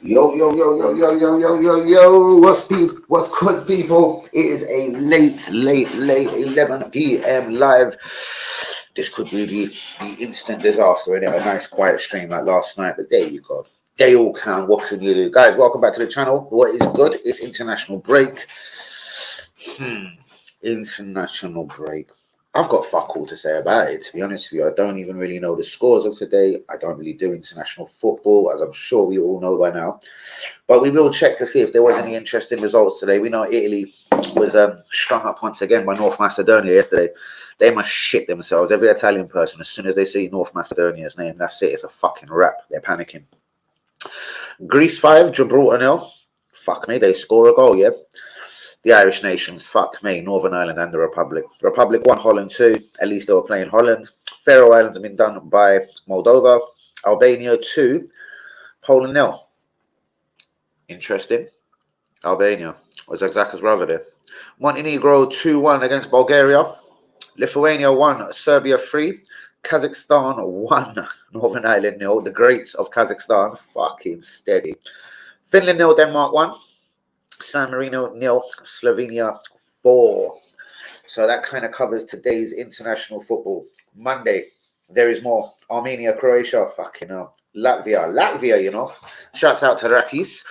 Yo. What's good, people? It is a late 11 p.m. live. This could be the instant disaster, innit? A nice quiet stream like last night, but there you go. They all can. What can you do? Guys, welcome back to the channel. What is good? It's international break. International break. I've got fuck all to say about it, to be honest with you. I don't even really know the scores of today. I don't really do international football, as I'm sure we all know by now. But we will check to see if there was any interesting results today. We know Italy was strung up once again by North Macedonia yesterday. They must shit themselves. Every Italian person, as soon as they see North Macedonia's name, that's it. It's a fucking wrap. They're panicking. Greece 5, Gibraltar 0. Fuck me, they score a goal, yeah? The Irish nations, fuck me, Northern Ireland and the Republic. Republic 1, Holland 2. At least they were playing Holland. Faroe Islands have been done by Moldova. Albania 2, Poland 0. Interesting. Albania was Xhaka's brother there. Montenegro 2-1 against Bulgaria. Lithuania 1, Serbia 3. Kazakhstan 1, Northern Ireland 0. The greats of Kazakhstan, fucking steady. Finland 0, Denmark 1. San Marino 0, Slovenia 4. So that kind of covers today's international football. Monday, there is more. Armenia, Croatia, fucking hell. Latvia, you know. Shouts out to Ratis.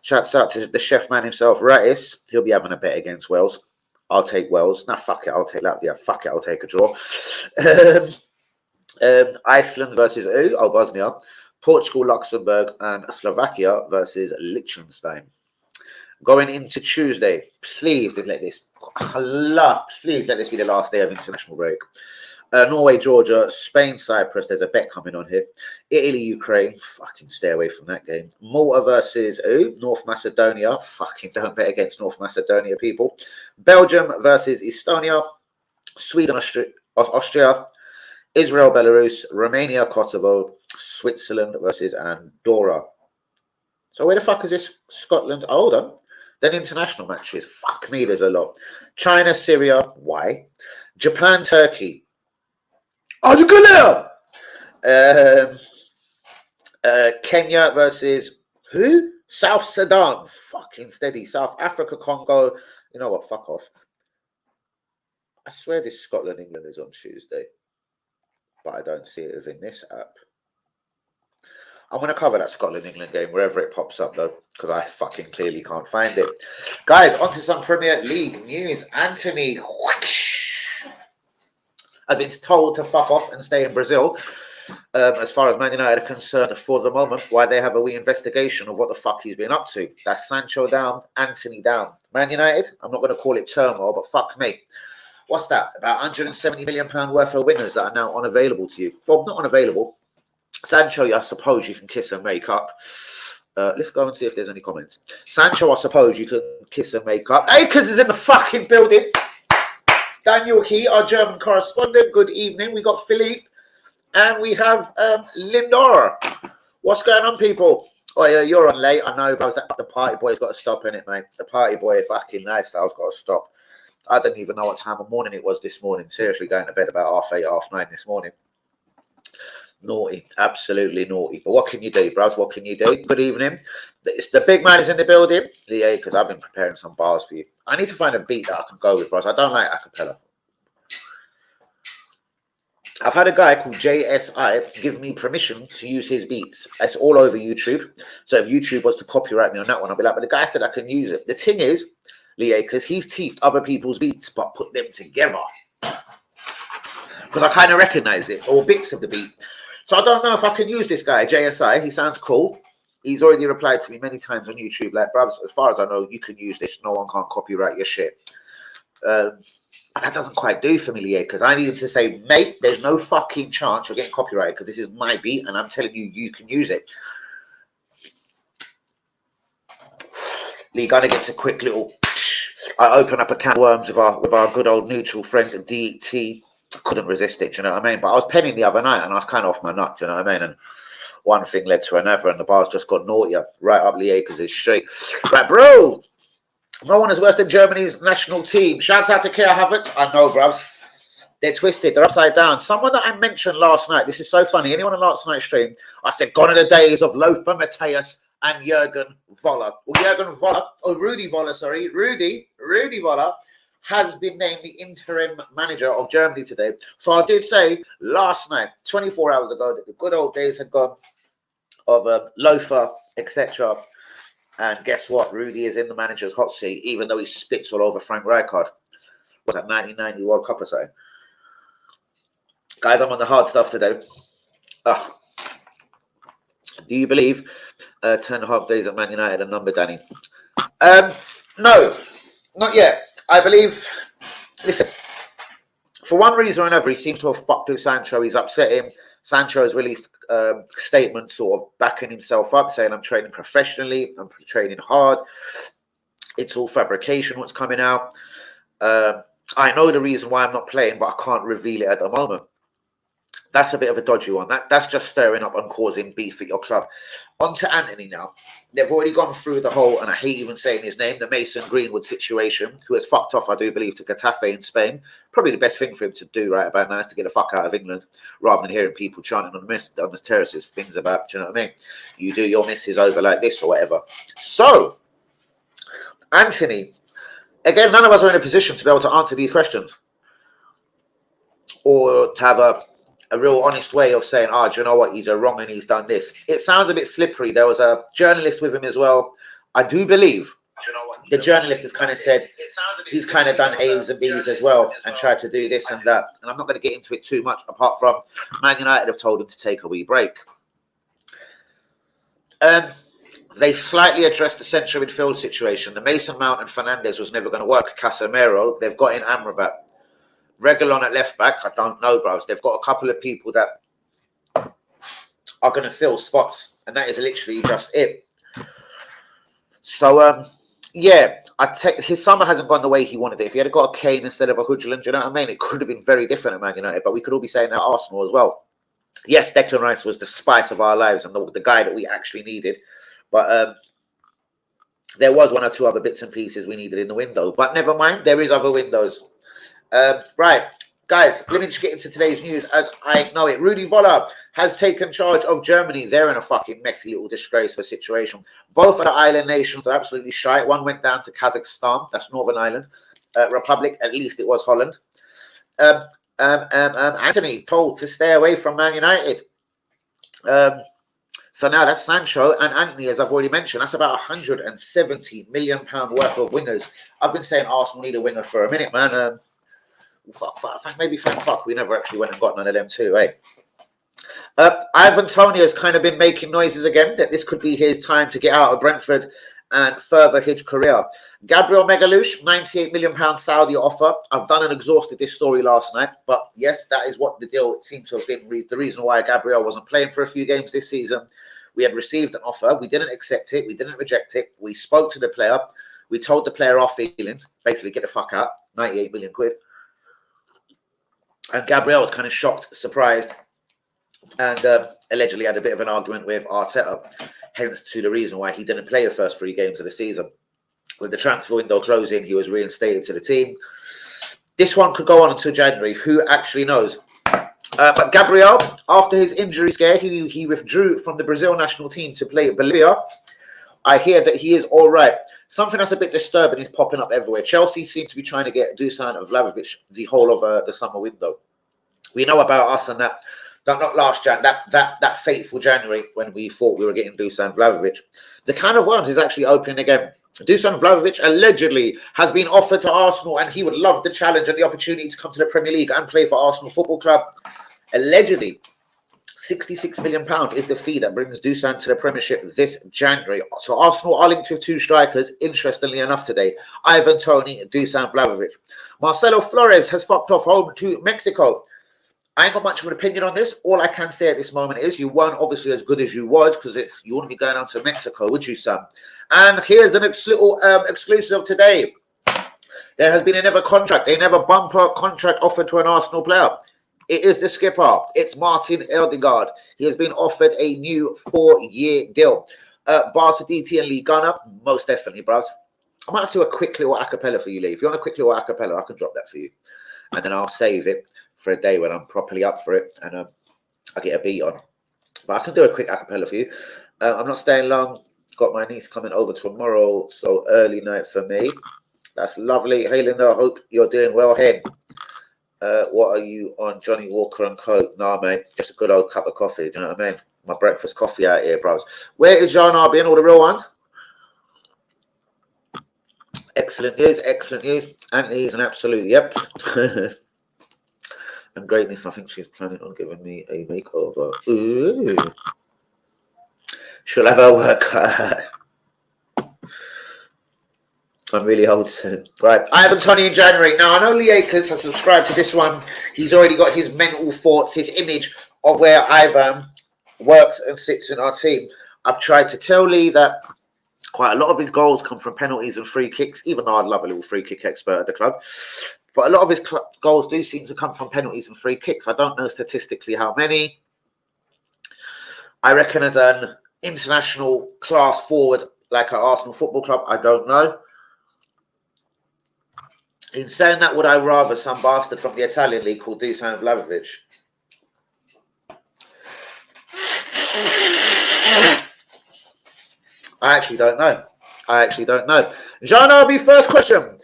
Shouts out to the chef man himself, Ratis. He'll be having a bet against Wales. I'll take Wales. Nah, fuck it, I'll take Latvia. Fuck it, I'll take a draw. Iceland versus Bosnia. Portugal, Luxembourg, and Slovakia versus Liechtenstein. Going into Tuesday, please let this be the last day of international break. Norway, Georgia, Spain, Cyprus. There's a bet coming on here. Italy, Ukraine. Fucking stay away from that game. Malta versus North Macedonia. Fucking don't bet against North Macedonia, people. Belgium versus Estonia. Sweden, Austria. Israel, Belarus. Romania, Kosovo. Switzerland versus Andorra. So where the fuck is this? Scotland? Oh, hold on. Then international matches. Fuck me, there's a lot. China, Syria. Why? Japan, Turkey. Kenya versus who? South Sudan. Fucking steady. South Africa, Congo. You know what? Fuck off. I swear this Scotland, England is on Tuesday. But I don't see it within this app. I'm going to cover that Scotland-England game wherever it pops up, though, because I fucking clearly can't find it. Guys, on to some Premier League news. Anthony has been told to fuck off and stay in Brazil. As far as Man United are concerned, for the moment, why they have a wee investigation of what the fuck he's been up to. That's Sancho down, Anthony down. Man United, I'm not going to call it turmoil, but fuck me. What's that? About £170 million worth of winners that are now unavailable to you. Well, not unavailable. Sancho, I suppose you can kiss and make up. Let's go and see if there's any comments. Sancho, I suppose you can kiss and make up. Akers is in the fucking building. Daniel Key, our German correspondent. Good evening. We got Philippe. And we have Lindor. What's going on, people? Oh, yeah, you're on late. I know, but the party boy's got to stop in it, mate. The party boy fucking lifestyle's got to stop. I don't even know what time of morning it was this morning. Seriously, going to bed about 8:30, 9:30 this morning. Naughty, absolutely naughty. But what can you do, bros? What can you do? Good evening. It's the big man is in the building. Yeah, because I've been preparing some bars for you. I need to find a beat that I can go with, bros. I don't like acapella. I've had a guy called JSI give me permission to use his beats. It's all over YouTube. So if YouTube was to copyright me on that one, I'll be like, but the guy said I can use it. The thing is, Leo, because he's teethed other people's beats, but put them together. Because I kind of recognize it, or bits of the beat. So I don't know if I can use this guy, JSI. He sounds cool. He's already replied to me many times on YouTube, like, bruv, as far as I know, you can use this. No one can't copyright your shit. But that doesn't quite do for me, Leo, because I need him to say, mate, there's no fucking chance you're getting copyrighted because this is my beat and I'm telling you, you can use it. Lee Gunner gets a quick little... I open up a can of worms with our good old neutral friend, DT. Couldn't resist it, you know what I mean? But I was penning the other night and I was kind of off my nut, you know what I mean? And one thing led to another and the bars just got naughtier. Right up Lee Akers' street. Right, bro! No one is worse than Germany's national team. Shouts out to Kia Havertz. I know, bros. They're twisted. They're upside down. Someone that I mentioned last night. This is so funny. Anyone on last night's stream, I said, gone are the days of Lothar Matthäus and Jurgen Voller. Well, Jurgen Voller, or Rudi Voller, sorry, Rudi Voller has been named the interim manager of Germany today. So I did say last night, 24 hours ago, that the good old days had gone of Lothar, etc. And guess what? Rudi is in the manager's hot seat, even though he spits all over Frank Rijkaard. Was that 1990 World Cup or so? Guys, I'm on the hard stuff today. Do you believe 10.5 days at Man United a number, Danny? No, not yet. I believe, listen, for one reason or another, he seems to have fucked with Sancho. He's upset him. Sancho has released statements sort of backing himself up, saying, I'm training professionally, I'm training hard. It's all fabrication, what's coming out. I know the reason why I'm not playing, but I can't reveal it at the moment. That's a bit of a dodgy one. That's just stirring up and causing beef at your club. On to Antony now. They've already gone through the whole, and I hate even saying his name, the Mason Greenwood situation, who has fucked off, I do believe, to Getafe in Spain. Probably the best thing for him to do right about now is to get the fuck out of England, rather than hearing people chanting on the terraces things about, do you know what I mean? You do your missus over like this or whatever. So, Antony, again, none of us are in a position to be able to answer these questions. Or to have a real honest way of saying, do you know what, he's wrong and he's done this. It sounds a bit slippery. There was a journalist with him as well. I do believe the journalist has kind of said he's kind of done A's and B's as well and tried to do this and that. And I'm not going to get into it too much, apart from Man United have told him to take a wee break. They slightly addressed the central midfield situation. The Mason Mount and Fernandes was never going to work. Casemiro, they've got in Amrabat. Reguilon at left back, I don't know, bros. They've got a couple of people that are going to fill spots, and that is literally just it. So, yeah, his summer hasn't gone the way he wanted it. If he had got a Kane instead of a Hudgeland, you know what I mean? It could have been very different at Man United, but we could all be saying that at Arsenal as well. Yes, Declan Rice was the spice of our lives and the guy that we actually needed, but there was one or two other bits and pieces we needed in the window. But never mind, there is other windows. Right, guys, let me just get into today's news as I know it. Rudi Voller has taken charge of Germany. They're in a fucking messy little disgraceful situation. Both of the island nations are absolutely shy. One went down to Kazakhstan, that's Northern Ireland Republic, at least it was Holland. Antony told to stay away from Man United. So now that's Sancho and Antony, as I've already mentioned. That's about £170 million worth of wingers. I've been saying Arsenal need a winger for a minute, man. Fuck, we never actually went and got none of them too, eh? Ivan Toney has kind of been making noises again that this could be his time to get out of Brentford and further his career. Gabriel Magalhaes, £98 million Saudi offer. I've done and exhausted this story last night, but yes, that is what the deal seems to have been. The reason why Gabriel wasn't playing for a few games this season. We had received an offer. We didn't accept it. We didn't reject it. We spoke to the player. We told the player our feelings. Basically, get the fuck out. 98 million quid. And Gabriel was kind of shocked, surprised, and allegedly had a bit of an argument with Arteta, hence to the reason why he didn't play the first 3 games of the season. With the transfer window closing, he was reinstated to the team. This one could go on until January. Who actually knows? But Gabriel, after his injury scare, he withdrew from the Brazil national team to play Bolivia. I hear that he is all right. Something that's a bit disturbing is popping up everywhere. Chelsea seem to be trying to get Dusan Vlahovic the whole of the summer window. We know about us and that not last Jan, that fateful January when we thought we were getting Dusan Vlahovic. The can of worms is actually opening again. Dusan Vlahovic allegedly has been offered to Arsenal and he would love the challenge and the opportunity to come to the Premier League and play for Arsenal Football Club. Allegedly, £66 million is the fee that brings Dusan to the Premiership this January. So Arsenal are linked with 2 strikers, interestingly enough today. Ivan Toney and Dusan Vlahovic. Marcelo Flores has fucked off home to Mexico. I ain't got much of an opinion on this. All I can say at this moment is you weren't obviously as good as you was because you wouldn't be going on to Mexico, would you, son? And here's an little exclusive today. There has been another bumper contract offered to an Arsenal player. It is the skipper. It's Martin Odegaard. He has been offered a new 4-year deal. Barca DT and Lee Gunner, most definitely, bros. I might have to do a quick little acapella for you, Lee. If you want a quick little acapella, I can drop that for you. And then I'll save it for a day when I'm properly up for it and I get a beat on. But I can do a quick acapella for you. I'm not staying long. got my niece coming over tomorrow, so early night for me. That's lovely. Hey, Linda, I hope you're doing well. Hen, what are you on, Johnny Walker and Coke? Nah, mate, just a good old cup of coffee. Do you know what I mean? My breakfast coffee out here, bros. Where is John Arby and all the real ones? Excellent news, excellent news. Anthony's an absolute yep. And greatness, I think she's planning on giving me a makeover. Ooh. She'll have her work. I'm really old soon. Right. Ivan Toney in January. Now, I know Lee Akers has subscribed to this one. He's already got his mental thoughts, his image of where Ivan works and sits in our team. I've tried to tell Lee that quite a lot of his goals come from penalties and free kicks, even though I'd love a little free kick expert at the club. But a lot of his goals do seem to come from penalties and free kicks. I don't know statistically how many. I reckon as an international class forward, like at Arsenal Football Club, I don't know. In saying that, would I rather some bastard from the Italian league called Dusan Vlahovic? I actually don't know. Jean Arby, first question.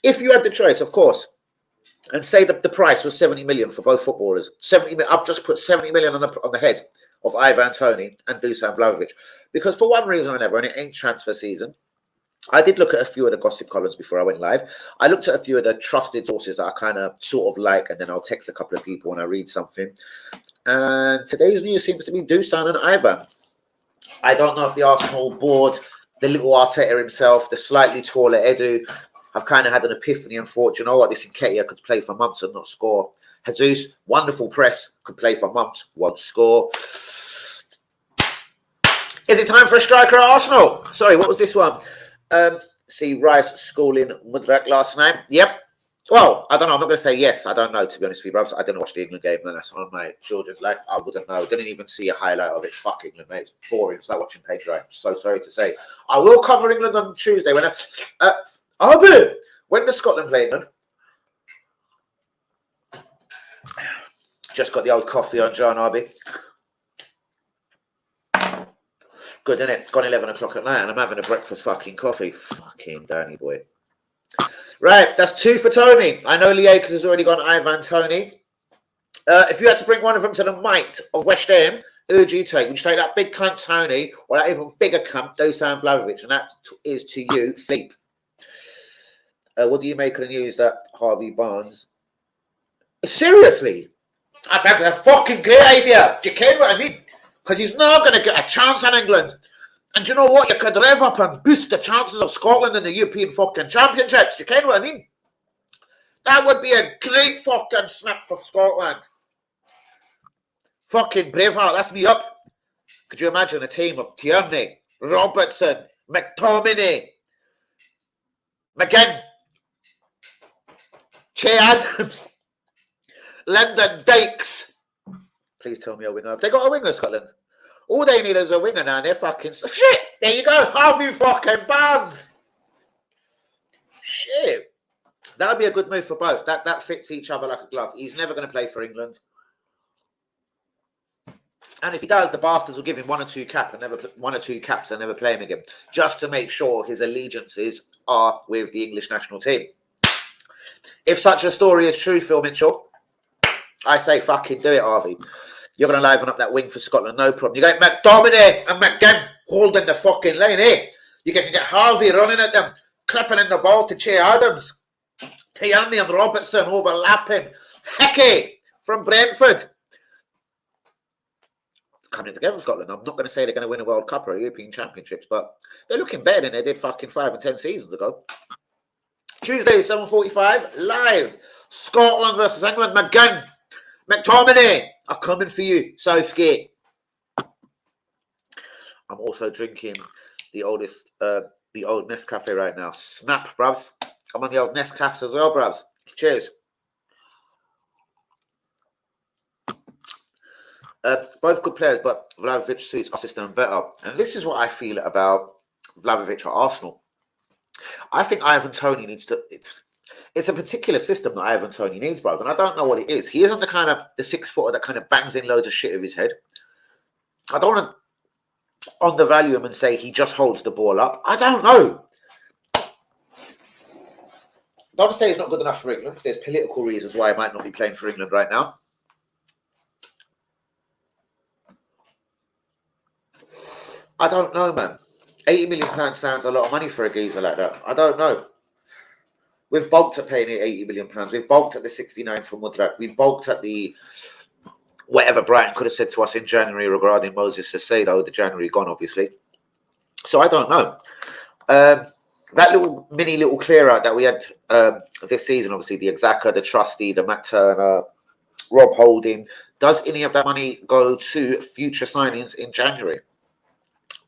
If you had the choice, of course, and say that the price was 70 million for both footballers, 70 million, I've just put 70 million on the head of Ivan Toney and Dusan Vlahovic, because for one reason or another, and it ain't transfer season, I did look at a few of the gossip columns before I went live. I looked at a few of the trusted sources that I kind of sort of like, and then I'll text a couple of people when I read something. And today's news seems to be Dusan and Ivan. I don't know if the Arsenal board, the little Arteta himself, the slightly taller Edu, have kind of had an epiphany and thought, you know what, this Nketiah could play for months and not score. Jesus, wonderful press, could play for months, won't score. Is it time for a striker at Arsenal? Sorry, what was this one? See Rice schooling Mudrak last night. Yep. Well, I don't know. I'm not going to say yes. I don't know, to be honest with you, brothers. I didn't watch the England game, and that's on my children's life. I wouldn't know. Didn't even see a highlight of it. Fuck England, mate. It's boring. It's like watching Pedro. I'm so sorry to say. I will cover England on Tuesday when when the Scotland play England. Just got the old coffee on John Arby. Good, isn't it? It's gone 11 o'clock at night and I'm having a breakfast fucking coffee. Fucking Danny boy. Right, that's 2 for Tony. I know Lee Akers has already gone Ivan Toney. If you had to bring one of them to the might of West Ham, who would you take? Would you take that big cunt Tony or that even bigger cunt Dusan Vlahovic? And that is to you, Philippe. What do you make of the news that Harvey Barnes... Seriously? I think it's a fucking great idea. Do you care what I mean? Because he's not going to get a chance in England. And you know what? You could rev up and boost the chances of Scotland in the European fucking Championships. You know what I mean? That would be a great fucking snap for Scotland. Fucking Braveheart, that's me up. Could you imagine a team of Tierney, Robertson, McTominay, McGinn, Che Adams, Lyndon Dykes. Please tell me a winger. Have they got a winger, Scotland? All they need is a winger now, and they're fucking... Shit! There you go, Harvey fucking Barnes! Shit. That would be a good move for both. That fits each other like a glove. He's never going to play for England. And if he does, the bastards will give him one or two caps and never play him again, just to make sure his allegiances are with the English national team. If such a story is true, Phil Mitchell, I say fucking do it, Harvey. You're going to liven up that wing for Scotland, no problem. You got McTominay and McGinn holding the fucking line, eh? You can get Harvey running at them, clipping in the ball to Che Adams. Tierney and Robertson overlapping. Hickey from Brentford. Coming together for Scotland. I'm not going to say they're going to win a World Cup or a European Championships, but they're looking better than they did fucking 5 and 10 seasons ago. Tuesday, 7:45, live. Scotland versus England. McGinn, McTominay are coming for you, Southgate. I'm also drinking the old Nescafe right now. Snap, bruvs. I'm on the old Nescafes as well, bruvs. Cheers. Both good players, but Vlahovic suits our system better. And this is what I feel about Vlahovic at Arsenal. I think Ivan Toney needs to... It's a particular system that Ivan Toney needs, brothers, and I don't know what it is. He isn't the 6-footer that kind of bangs in loads of shit with his head. I don't want to undervalue him and say he just holds the ball up. I don't know. Don't say he's not good enough for England, because there's political reasons why he might not be playing for England right now. I don't know, man. £80 million sounds a lot of money for a geezer like that. I don't know. We've balked at paying £80 million. We've balked at the 69 for Mudryk. We balked at the whatever Brighton could have said to us in January regarding Moses Caicedo. The January gone, obviously. So I don't know. That little clear out that we had this season, obviously the Xhaka, the Trusty, the Matt Turner, Rob Holding. Does any of that money go to future signings in January?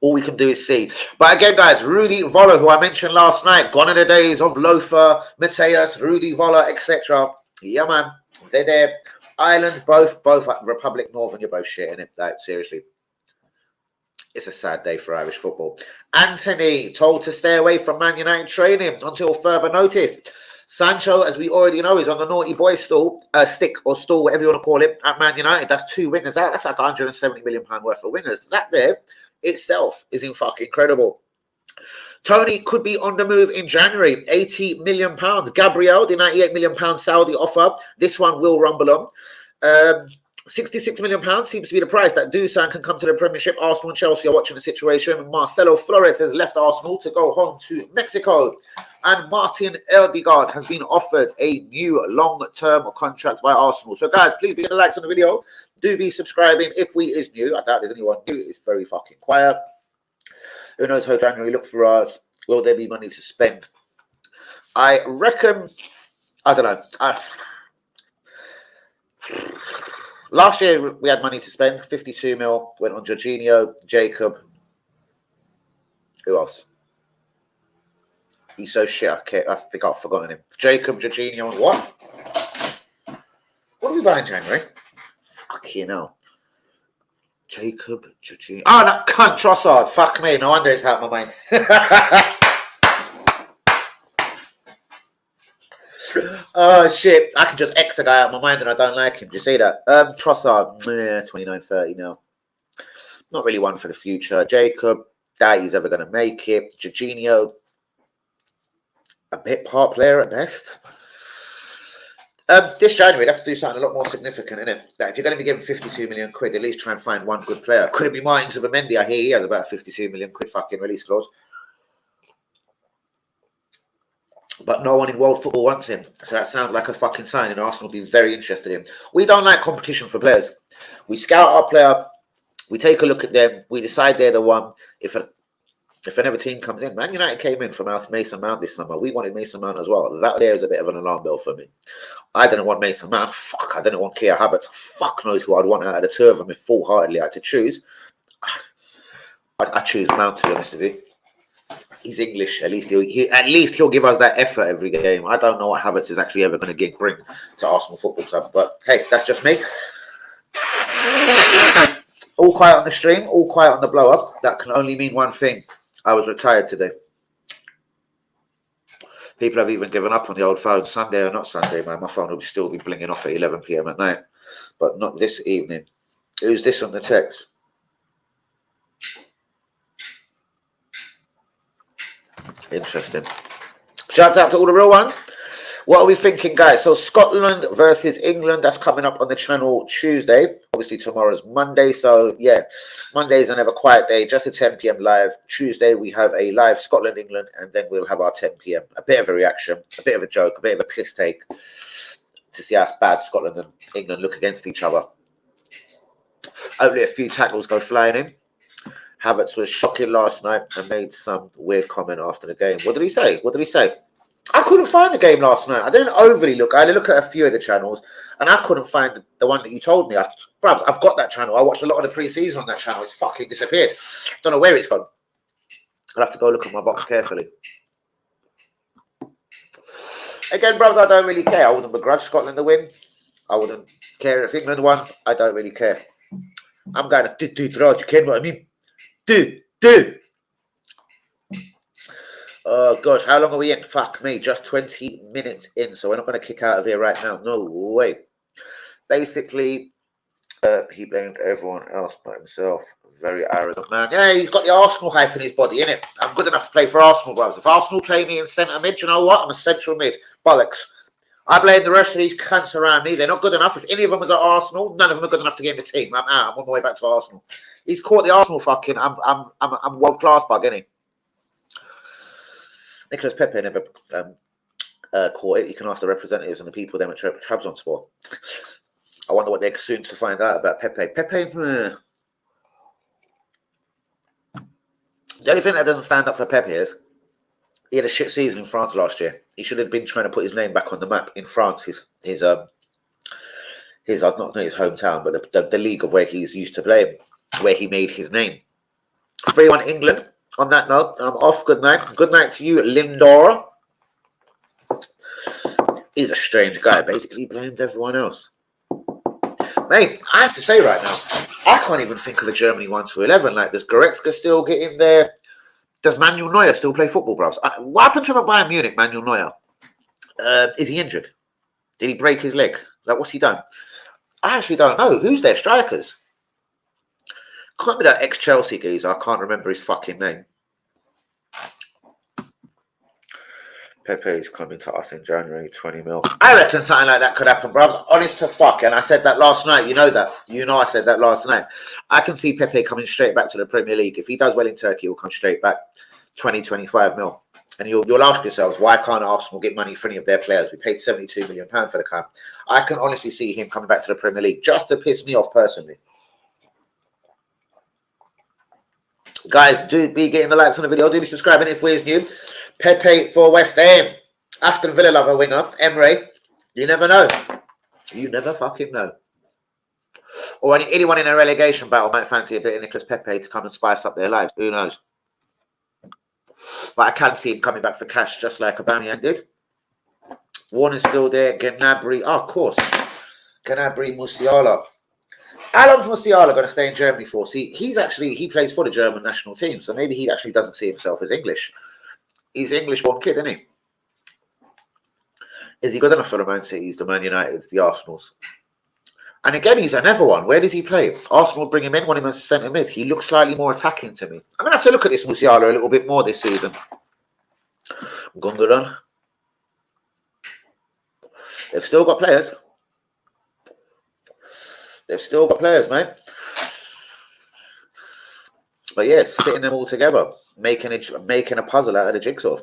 All we can do is see. But again, guys, Rudi Völler, who I mentioned last night, gone in the days of Lothar, Matthäus, Rudi Völler, etc. Yeah, man, they're there. Ireland, both Republic Northern, you're both shitting it. Like, seriously. It's a sad day for Irish football. Anthony told to stay away from Man United training until further notice. Sancho, as we already know, is on the naughty boy stick or stool, whatever you want to call it, at Man United. That's 2 wingers out. That's like £170 million worth of wingers. That there itself is fucking incredible. Tony could be on the move in January. £80 million. Gabriel, the £98 million Saudi offer. This one will rumble on. £66 million seems to be the price that Dusan can come to the Premiership. Arsenal and Chelsea are watching the situation. Marcelo Flores has left Arsenal to go home to Mexico. And Martin Odegaard has been offered a new long-term contract by Arsenal. So, guys, please be getting likes on the video. Do be subscribing if we is new. I doubt there's anyone new. It's very fucking quiet. Who knows how January look for us? Will there be money to spend? I reckon, I don't know. Last year, we had money to spend. 52 mil went on Jorginho, Jacob. Who else? He's so shit, I think I've forgotten him. Jacob, Jorginho, and what? What did we buy in January? Fucking hell. Jacob, Jorginho. Oh, that cunt, Trossard. Fuck me. No wonder it's out of my mind. Oh, shit. I can just X a guy out of my mind and I don't like him. Do you see that? Trossard. 29-30 now. Not really one for the future. Jacob. Doubt he's ever going to make it. Jorginho. A bit part player at best. This January, they'd have to do something a lot more significant, innit? That if you're going to be given 52 million quid, at least try and find one good player. Could it be Martin Zubimendi? I hear he has about 52 million quid fucking release clause. But no one in world football wants him. So that sounds like a fucking sign, and Arsenal will be very interested in him. We don't like competition for players. We scout our player, we take a look at them, we decide they're the one. If another team comes in, Man United came in from Mason Mount this summer. We wanted Mason Mount as well. That there is a bit of an alarm bell for me. I didn't want Mason Mount. Fuck, I didn't want Keir Havertz. Fuck knows who I'd want out of the two of them if full-heartedly I had to choose. I choose Mount, to be honest with you. He's English. At least he'll give us that effort every game. I don't know what Havertz is actually ever going to bring to Arsenal Football Club. But hey, that's just me. All quiet on the stream. All quiet on the blow-up. That can only mean one thing. I was retired today. People have even given up on the old phone. Sunday or not Sunday, man. My phone will still be blinging off at 11 p.m. at night. But not this evening. Who's this on the text? Interesting. Shouts out to all the real ones. What are we thinking, guys? So Scotland versus England, that's coming up on the channel Tuesday. Obviously, tomorrow's Monday. So, yeah, Monday is another quiet day, just a 10 p.m. live. Tuesday, we have a live Scotland-England, and then we'll have our 10 p.m. A bit of a reaction, a bit of a joke, a bit of a piss take to see how bad Scotland and England look against each other. Hopefully, a few tackles go flying in. Havertz was shocking last night and made some weird comment after the game. What did he say? What did he say? I couldn't find the game last night. I didn't overly look. I had to look at a few of the channels, and I couldn't find the one that you told me. Perhaps I've got that channel. I watched a lot of the pre-season on that channel. It's fucking disappeared. Don't know where it's gone. I'll have to go look at my box carefully. Again, brothers, I don't really care. I wouldn't begrudge Scotland to win. I wouldn't care if England won. I don't really care. I'm going to do, bro. You care what I mean? Do. Oh, gosh, how long are we in? Fuck me, just 20 minutes in, so we're not going to kick out of here right now. No way. Basically, he blamed everyone else but himself. Very arrogant man. Yeah, he's got the Arsenal hype in his body, innit? I'm good enough to play for Arsenal, brothers. If Arsenal play me in centre mid, you know what? I'm a central mid. Bollocks. I blame the rest of these cunts around me. They're not good enough. If any of them was at Arsenal, none of them are good enough to get in the team. I'm out. I'm on my way back to Arsenal. He's caught the Arsenal fucking. I'm world class bug, isn't he? Nicolas Pepe never caught it. You can ask the representatives and the people them at Trabzonspor. I wonder what they're soon to find out about Pepe. The only thing that doesn't stand up for Pepe is he had a shit season in France last year. He should have been trying to put his name back on the map in France. His not his hometown, but the league of where he's used to playing, where he made his name. 3-1 England. On that note, I'm off. Good night. Good night to you, Lindor. He's a strange guy. Basically, he blamed everyone else. Mate, I have to say right now, I can't even think of a Germany 1-11. Like, does Goretzka still get in there? Does Manuel Neuer still play football, bros? What happened to him at Bayern Munich, Manuel Neuer? Is he injured? Did he break his leg? Like, what's he done? I actually don't know. Who's their strikers? Can't be that ex-Chelsea geezer. I can't remember his fucking name. Pepe is coming to us in January, 20 mil. I reckon something like that could happen, bro. Honest to fuck. And I said that last night. You know that. You know I said that last night. I can see Pepe coming straight back to the Premier League. If he does well in Turkey, he'll come straight back. 20, 25 mil. And you'll ask yourselves, why can't Arsenal get money for any of their players? We paid £72 million for the camp. I can honestly see him coming back to the Premier League just to piss me off personally. Guys, do be getting the likes on the video. Do be subscribing if we're new. Pepe for West Ham. Aston Villa lover winger. Emre. You never know. You never fucking know. Or anyone in a relegation battle might fancy a bit of Nicolas Pepe to come and spice up their lives. Who knows? But I can see him coming back for cash just like Aubameyang did. Warner's still there. Gnabry. Oh, of course. Gnabry, Musiala. How long's Musiala going to stay in Germany for? See, he plays for the German national team, so maybe he actually doesn't see himself as English. He's an English-born kid, isn't he? Is he good enough for the Man Cities, the Man Uniteds, the Arsenals? And again, he's another one. Where does he play? Arsenal bring him in, want him as a centre mid. He looks slightly more attacking to me. I'm going to have to look at this Musiala a little bit more this season. Gundogan. They've still got players. They've still got players, mate. But yes, fitting them all together, making a puzzle out of the jigsaw.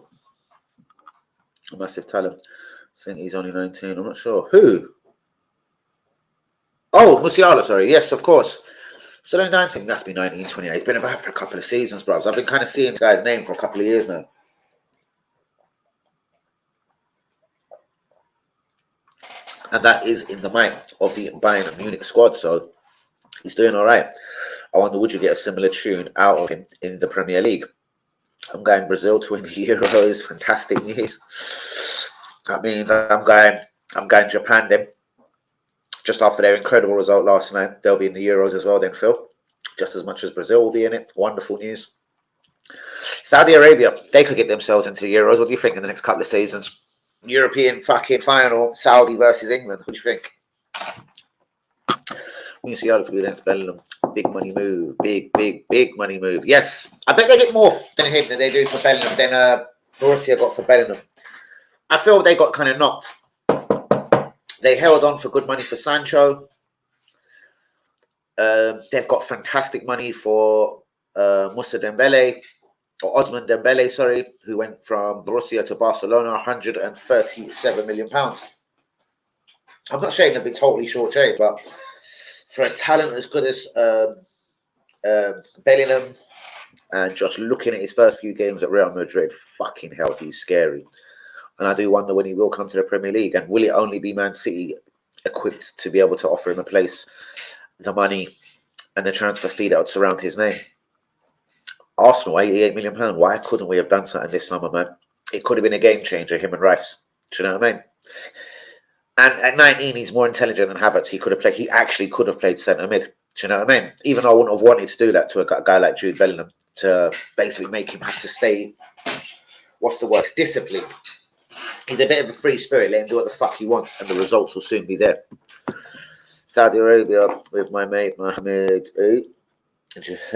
A massive talent. I think he's only 19. I'm not sure. Who? Oh, Musiala, sorry. Yes, of course. Still only 19. That's been 19, 28. He's been about for a couple of seasons, bros. I've been kind of seeing this guy's name for a couple of years now. And that is in the mind of the Bayern Munich squad. So he's doing all right. I wonder, would you get a similar tune out of him in the Premier League? I'm going Brazil to win the Euros. Fantastic news. That means I'm going Japan then. Just after their incredible result last night. They'll be in the Euros as well then, Phil. Just as much as Brazil will be in it. Wonderful news. Saudi Arabia, they could get themselves into the Euros. What do you think in the next couple of seasons? European fucking final, Saudi versus England. What do you think? Musiala could be the next Bellingham. Big money move. Big money move. Yes. I bet they get more than him than they do for Bellingham than Borussia got for Bellingham. I feel they got kind of knocked. They held on for good money for Sancho. They've got fantastic money for Moussa Dembele, or Osman Dembele, sorry, who went from Borussia to Barcelona, £137 million. I'm not saying they've been totally short-changed, but for a talent as good as Bellingham, and just looking at his first few games at Real Madrid, fucking hell, he's scary. And I do wonder when he will come to the Premier League, and will it only be Man City equipped to be able to offer him a place, the money, and the transfer fee that would surround his name? Arsenal, £88 million. Why couldn't we have done something this summer, man? It could have been a game changer, him and Rice. Do you know what I mean? And at 19, he's more intelligent than Havertz. He actually could have played centre mid. Do you know what I mean? Even though I wouldn't have wanted to do that to a guy like Jude Bellingham, to basically make him have to stay, what's the word, disciplined. He's a bit of a free spirit. Let him do what the fuck he wants, and the results will soon be there. Saudi Arabia with my mate Mohammed. Just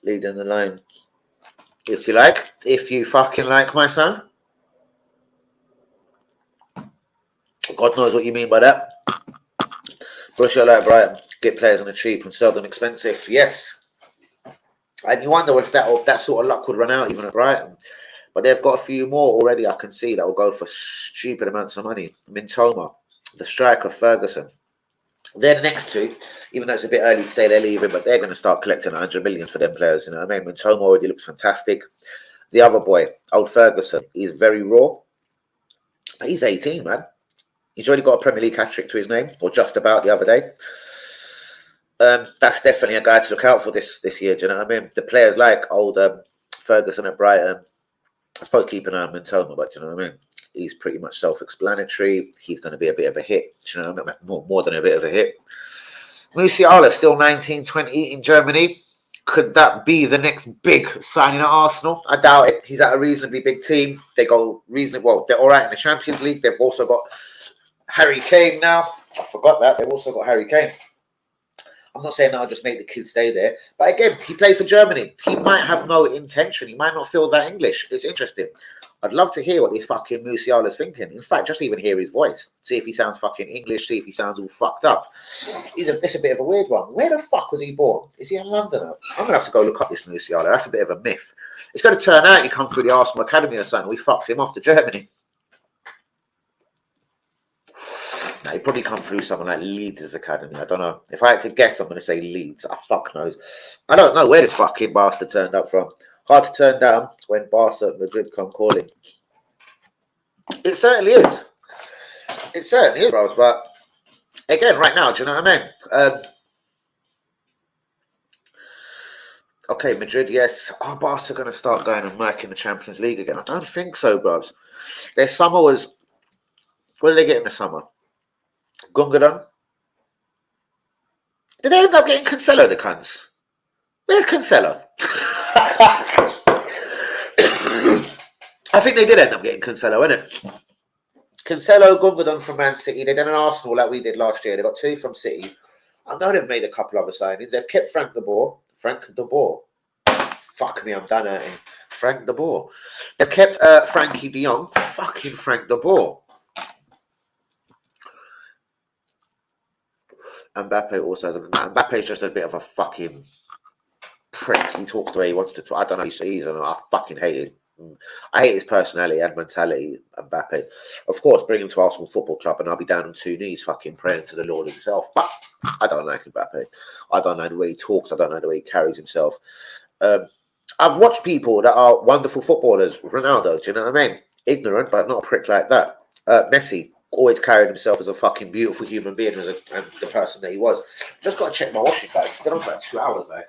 leading the line. If you like. If you fucking like, my son. God knows what you mean by that. Borussia like Brighton. Get players on the cheap and sell them expensive. Yes. And you wonder if that sort of luck would run out even at Brighton. But they've got a few more already, I can see, that will go for stupid amounts of money. Mintoma, the striker, Ferguson. They're the next two, even though it's a bit early to say they're leaving, but they're going to start collecting 100 million for them players. You know what I mean? Mintoma already looks fantastic. The other boy, old Ferguson, he's very raw. But he's 18, man. He's already got a Premier League hat-trick to his name, or just about the other day. That's definitely a guy to look out for this year. Do you know what I mean? The players like old Ferguson at Brighton, I suppose keep an eye on Mintoma, but do you know what I mean? He's pretty much self-explanatory. He's going to be a bit of a hit. Do you know what I mean? More than a bit of a hit. Musiala, still 19-20 in Germany. Could that be the next big signing at Arsenal? I doubt it. He's at a reasonably big team. They go reasonably well. They're all right in the Champions League. They've also got Harry Kane now. I forgot that. They've also got Harry Kane. I'm not saying that I'll just make the kid stay there. But again, he plays for Germany. He might have no intention. He might not feel that English. It's interesting. I'd love to hear what this fucking Musiala's thinking. In fact, just even hear his voice. See if he sounds fucking English. See if he sounds all fucked up. It's a bit of a weird one. Where the fuck was he born? Is he a Londoner? I'm going to have to go look up this Musiala. That's a bit of a myth. It's going to turn out he come through the Arsenal Academy or something. We fucked him off to Germany. Now, he'd probably come through something like Leeds' academy. I don't know. If I had to guess, I'm going to say Leeds. Fuck knows. I don't know where this fucking bastard turned up from. Hard to turn down when Barca and Madrid come calling. It certainly is. It certainly is, bros. But again, right now, do you know what I mean? Okay, Madrid, yes. Are Barca going to start going and murking the Champions League again? I don't think so, bros. Their summer was... What did they get in the summer? Gundogan? Did they end up getting Cancelo, the cunts? Where's Cancelo? I think they did end up getting Cancelo, innit? Cancelo, Gundogan from Man City. They did an Arsenal like we did last year. They got two from City. I know they've made a couple other signings. They've kept Frank de Boer. Fuck me, I'm done at him. Frank de Boer. They've kept Frankie de Jong. Fucking Frank de Boer. Mbappe also has Mbappe's just a bit of a fucking prick. He talks the way he wants to talk. I don't know. I fucking hate his personality and mentality, Mbappe. Of course, bring him to Arsenal Football Club and I'll be down on two knees fucking praying to the Lord himself. But I don't like Mbappe. I don't know the way he talks. I don't know the way he carries himself. I've watched people that are wonderful footballers. Ronaldo, do you know what I mean? Ignorant, but not a prick like that. Messi always carried himself as a fucking beautiful human being and the person that he was. Just got to check my washing, guys. It's been on for like 2 hours, mate.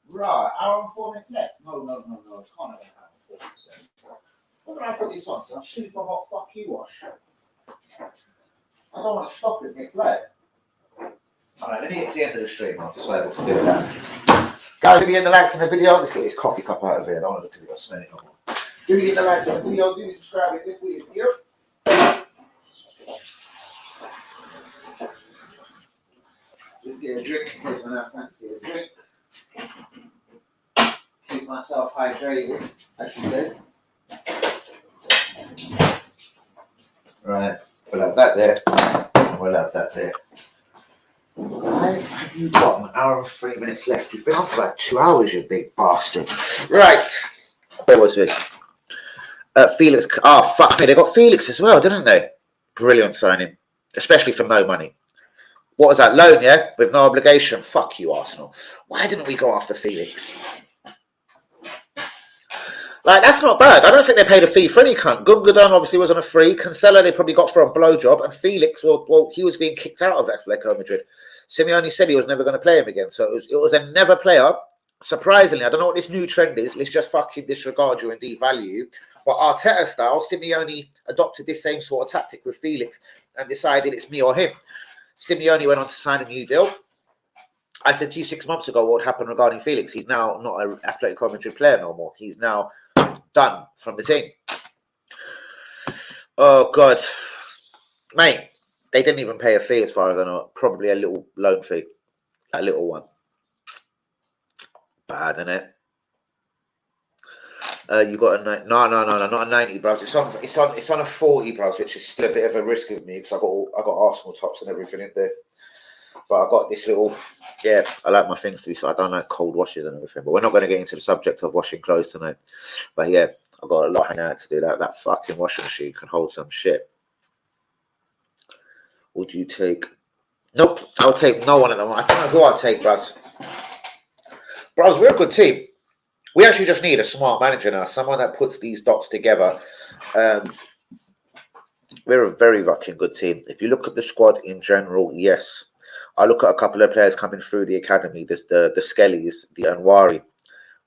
Right, hour and 4 minutes left. No. It's kind of an hour and 4 minutes left. What did I put this on? Some super hot fuck you wash. I don't want to stop it mid-play. Alright, let me get to the end of the stream. I'll decide what to do with that. Guys, if you get the likes on the video, let's get this coffee cup out of here. I don't want to look at it or smell it no more. If you get the likes on the video, do subscribe if we're here. Just get a drink in case I don't fancy a drink. Keep myself hydrated, as you said. Right, we'll have that there. We'll have that there. Have you got an hour and 3 minutes left? You've been on for like 2 hours, you big bastard. Right. Where was it? Felix. Oh, fuck me. They got Felix as well, didn't they? Brilliant signing. Especially for no money. What was that? Loan, yeah? With no obligation. Fuck you, Arsenal. Why didn't we go after Felix? Like, that's not bad. I don't think they paid a fee for any cunt. Gundogan obviously was on a free. Cancelo they probably got for a blowjob. And Felix, well, he was being kicked out of Atletico Madrid. Simeone said he was never going to play him again. So it was a never player. Surprisingly, I don't know what this new trend is. Let's just fucking disregard you and devalue you. But Arteta style, Simeone adopted this same sort of tactic with Felix and decided it's me or him. Simeone went on to sign a new deal. I said to you 6 months ago what would happen regarding Felix. He's now not an Atletico Madrid player no more. He's now done from the team. Oh, God. Mate, They didn't even pay a fee as far as I know. Probably a little loan fee. A little one. Bad, innit? You got a no, not a 90, bros. It's on a 40, bros, which is still a bit of a risk of me because I got Arsenal tops and everything in there. But I got this little, yeah, I like my things to be, so I don't like cold washes and everything. But we're not going to get into the subject of washing clothes tonight. But yeah, I got a lot hanging out to do. That fucking washing machine can hold some shit. Would you take? Nope, I'll take no one of them. I don't know who I'd take, bros. Bros, we're a good team. We actually just need a smart manager now, someone that puts these dots together. We're a very fucking good team. If you look at the squad in general, yes. I look at a couple of players coming through the academy, the Skellys, the Anwari.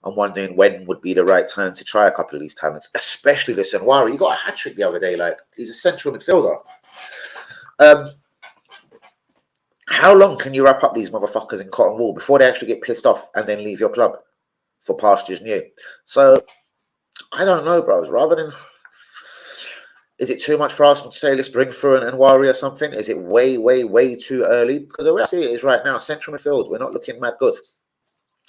I'm wondering when would be the right time to try a couple of these talents, especially this Anwari. He got a hat-trick the other day. Like, he's a central midfielder. How long can you wrap up these motherfuckers in cotton wool before they actually get pissed off and then leave your club for pastures new? So, I don't know, bros. Rather than... Is it too much for Arsenal to say, let's bring through an Anwari or something? Is it way, way, way too early? Because the way I see it is right now, central midfield, we're not looking mad good.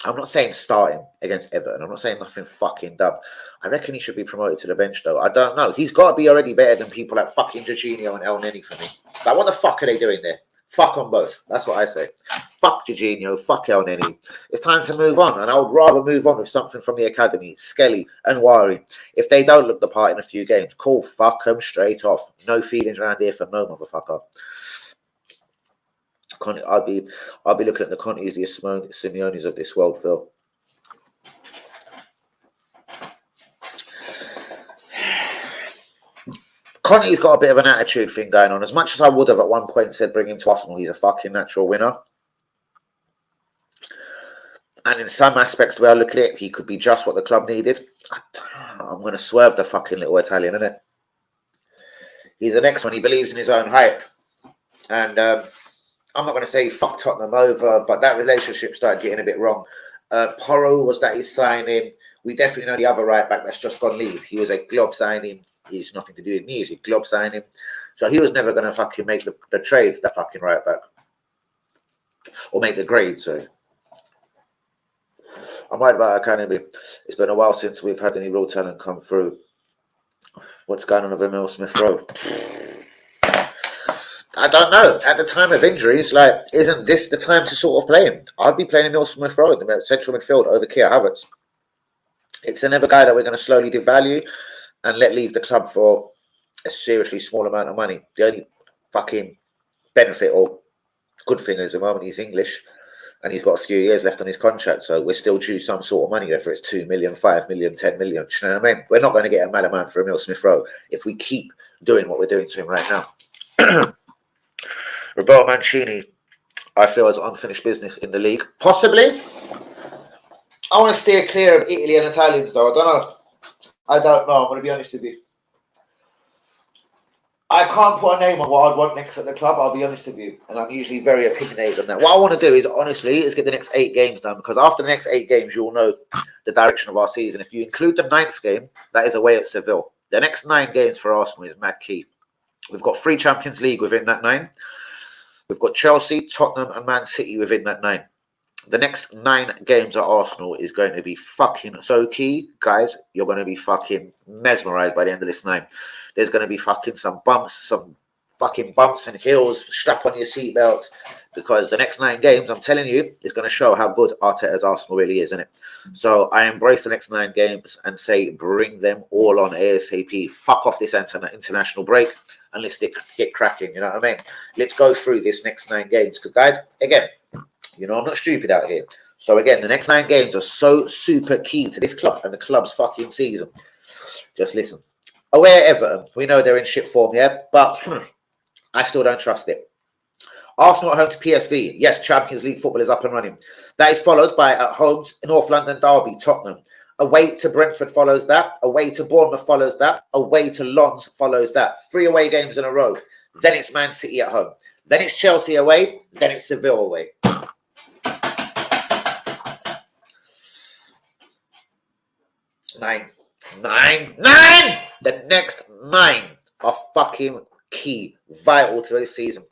I'm not saying starting against Everton. I'm not saying nothing fucking dumb. I reckon he should be promoted to the bench, though. I don't know. He's got to be already better than people like fucking Jorginho and El Neni for me. Like, what the fuck are they doing there? Fuck on both. That's what I say. Fuck Jorginho. Fuck El Neni. It's time to move on. And I would rather move on with something from the academy. Skelly and Wari. If they don't look the part in a few games, cool. Fuck them straight off. No feelings around here for no motherfucker. I'll be looking at the Contes, the Simeones of this world, Phil. Conte's got a bit of an attitude thing going on. As much as I would have at one point said bring him to Arsenal, he's a fucking natural winner. And in some aspects, the way I look at it, he could be just what the club needed. I'm going to swerve the fucking little Italian, innit? He's the next one. He believes in his own hype. And I'm not going to say fuck Tottenham over, but that relationship started getting a bit wrong. Porro was that his signing. We definitely know the other right back that's just gone Leeds. He was a glob signing. He's nothing to do with me. He's a glob signing. So he was never going to fucking make the trade, the fucking right back. Or make the grade, sorry. I'm right about Academy. It's been a while since we've had any real talent come through. What's going on with Emil Smith Rowe? I don't know. At the time of injuries, like, isn't this the time to sort of play him? I'd be playing Emil Smith Rowe in the central midfield over Keir Havertz. It's another guy that we're going to slowly devalue and let leave the club for a seriously small amount of money. The only fucking benefit or good thing is at the moment he's English and he's got a few years left on his contract, so we're still due some sort of money, whether it's 2 million, 5 million, 10 million. You know what I mean? We're not going to get a mad amount for Emil Smith Rowe if we keep doing what we're doing to him right now. Roberto Mancini, I feel, has unfinished business in the league. Possibly. I want to steer clear of Italy and Italians, though. I don't know. I'm going to be honest with you. I can't put a name on what I'd want next at the club, I'll be honest with you. And I'm usually very opinionated on that. What I want to do is, honestly, is get the next 8 games done. Because after the next 8 games, you'll know the direction of our season. If you include the 9th game, that is away at Seville. The next 9 games for Arsenal is mad key. We've got 3 Champions League within that 9. We've got Chelsea, Tottenham and Man City within that 9. The next 9 games at Arsenal is going to be fucking so key. Guys, you're going to be fucking mesmerised by the end of this 9. There's going to be fucking some fucking bumps and hills. Strap on your seatbelts. Because the next 9 games, I'm telling you, is going to show how good Arteta's Arsenal really is, isn't it? So I embrace the next 9 games and say bring them all on ASAP. Fuck off this international break and let's get cracking, you know what I mean? Let's go through this next 9 games. Because, guys, again, you know I'm not stupid out here. So, again, the next 9 games are so super key to this club and the club's fucking season. Just listen. Away at Everton, we know they're in shit form, yeah? But I still don't trust it. Arsenal at home to PSV. Yes, Champions League football is up and running. That is followed by at home North London derby, Tottenham. Away to Brentford follows that. Away to Bournemouth follows that. Away to Lens follows that. 3 away games in a row. Then it's Man City at home. Then it's Chelsea away. Then it's Seville away. 9. The next 9 are fucking key, vital to this season.